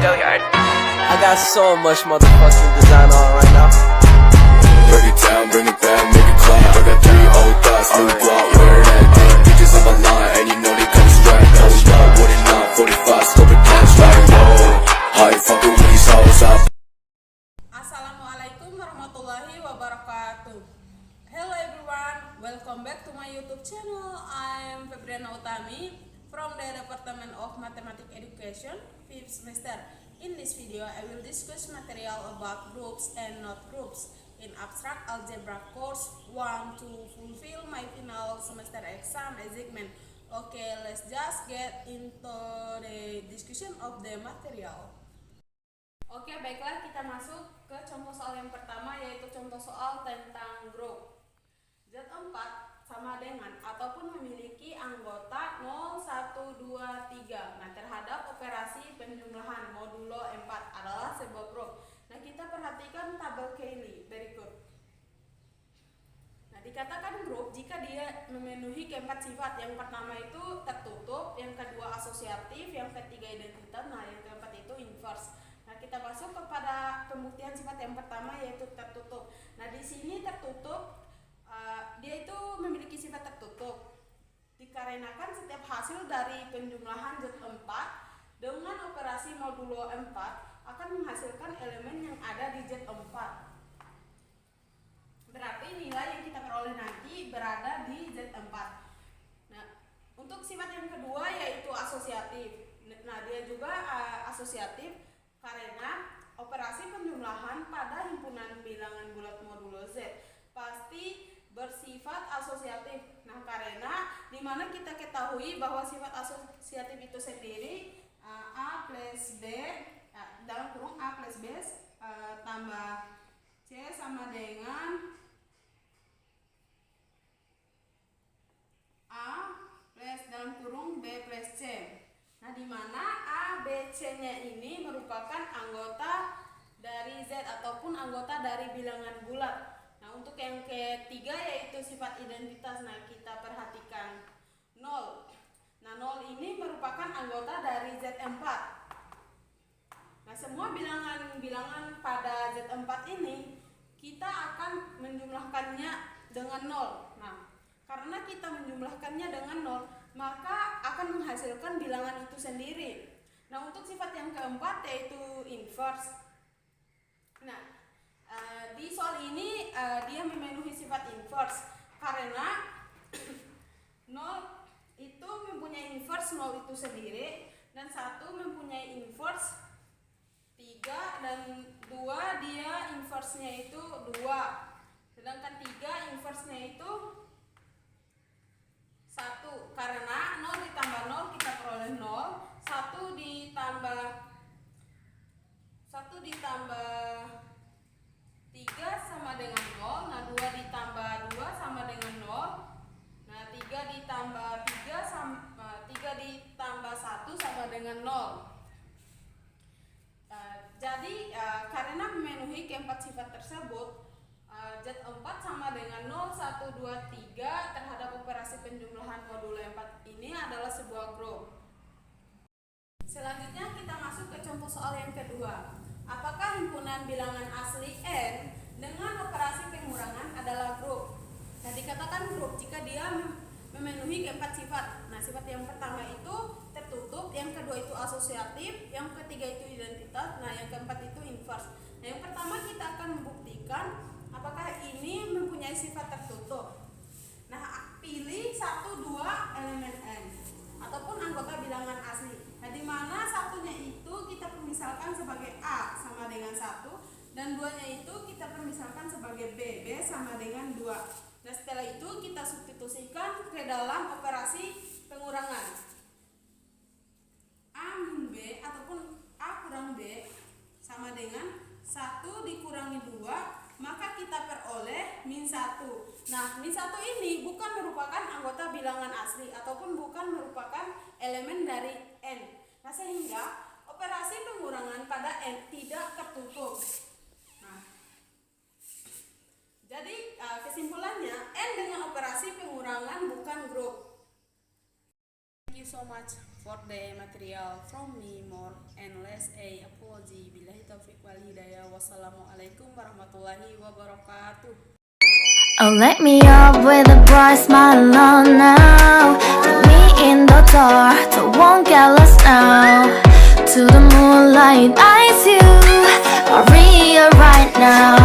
Hilliard. I got so much motherfucking design on right now. Break it down, bring it back, make it clap. I got 3 old thoughts, new block, where that day. Bitches on my line, and you know they come straight. Hold up, what it not, 45, scope it cash like whoa. How you fucking with these hoes up? Assalamualaikum warahmatullahi wabarakatuh. Hello everyone, welcome back to my YouTube channel. I'm Febriana Utami from the Department of Mathematics Education, 5th semester. In this video, I will discuss material about groups and not groups in abstract algebra course 1 to fulfill my final semester exam assignment. Okay, let's just get into the discussion of the material. Oke, baiklah, kita masuk ke contoh soal yang pertama, yaitu contoh soal tentang grup. Z4 sama dengan ataupun memiliki anggota 0, 1, 2, 3. Nah, terhadap operasi penjumlahan modulo 4 adalah sebuah grup. Nah, kita perhatikan tabel Cayley berikut. Nah, dikatakan grup jika dia memenuhi keempat sifat. Yang pertama itu tertutup, yang kedua asosiatif, yang ketiga identitas, nah yang keempat itu inverse. Nah, kita masuk kepada pembuktian sifat yang pertama, yaitu tertutup. Nah, di sini tertutup dia itu memiliki sifat tertutup dikarenakan setiap hasil dari penjumlahan Z4 dengan operasi modulo 4 akan menghasilkan elemen yang ada di Z4. Berarti nilai yang kita peroleh nanti berada di Z4. Nah, untuk sifat yang kedua yaitu asosiatif. Nah, dia juga asosiatif karena operasi penjumlahan pada himpunan bilangan bulat modulo Z pasti bersifat asosiatif. Nah, karena dimana kita ketahui bahwa sifat asosiatif itu sendiri A plus B dalam kurung A plus B tambah C sama dengan A plus dalam kurung B plus C. Nah, dimana A, B, C-nya ini merupakan anggota dari Z ataupun anggota dari bilangan bulat. Nah, untuk yang ketiga yaitu sifat identitas. Nah, kita perhatikan 0. Nah, 0 ini merupakan anggota dari Z4. Nah, semua bilangan-bilangan pada Z4 ini kita akan menjumlahkannya dengan 0. Nah, karena kita menjumlahkannya dengan 0, maka akan menghasilkan bilangan itu sendiri. Nah, untuk sifat yang keempat yaitu inverse. Nah, di soal ini dia memenuhi sifat inverse karena 0 itu mempunyai inverse 0 itu sendiri, dan 1 mempunyai inverse 3, dan 2 dia inverse-nya itu 2, sedangkan 3 inverse-nya itu 1. Karena 0 ditambah 0 kita peroleh 0, 1 ditambah 3 sama dengan 0, nah 2 ditambah 2 sama dengan 0, nah 3 ditambah 3 ditambah 1 sama dengan 0. Jadi karena memenuhi keempat sifat tersebut, Z4 sama dengan 0, 1, 2, 3 terhadap operasi penjumlahan modulo 4 ini adalah sebuah grup. Selanjutnya kita masuk ke contoh soal yang kedua. Apakah himpunan bilangan asli N dengan operasi pengurangan adalah grup? Nah, dikatakan grup jika dia memenuhi keempat sifat. Nah, sifat yang pertama itu tertutup, yang kedua itu asosiatif, yang ketiga itu identitas, nah yang keempat itu inverse. Nah, yang pertama kita akan membuktikan apakah ini mempunyai sifat tertutup. Nah, pilih 1, 2 elemen N ataupun anggota bilangan asli. Nah, di mana satunya itu kita permisalkan sebagai A sama dengan 1, dan 2-nya itu kita permisalkan sebagai B, B sama dengan 2. Nah, setelah itu kita substitusikan ke dalam operasi pengurangan. A min B ataupun A kurang B sama dengan 1 dikurangi 2, maka kita peroleh min 1. Nah, min 1 ini bukan merupakan anggota bilangan asli ataupun bukan merupakan elemen dari N. Nah, sehingga operasi pengurangan pada N tidak tertutup. Nah, jadi kesimpulannya N dengan operasi pengurangan bukan grup. Thank you so much. for the material from me more and less a apology. Billahi taufiq wal hidayah. Wassalamualaikum warahmatullahi wabarakatuh. Oh, let me up with a bright smile on now. Put me in the dark, so won't get lost now. To the moonlight, eyes you, Maria right now.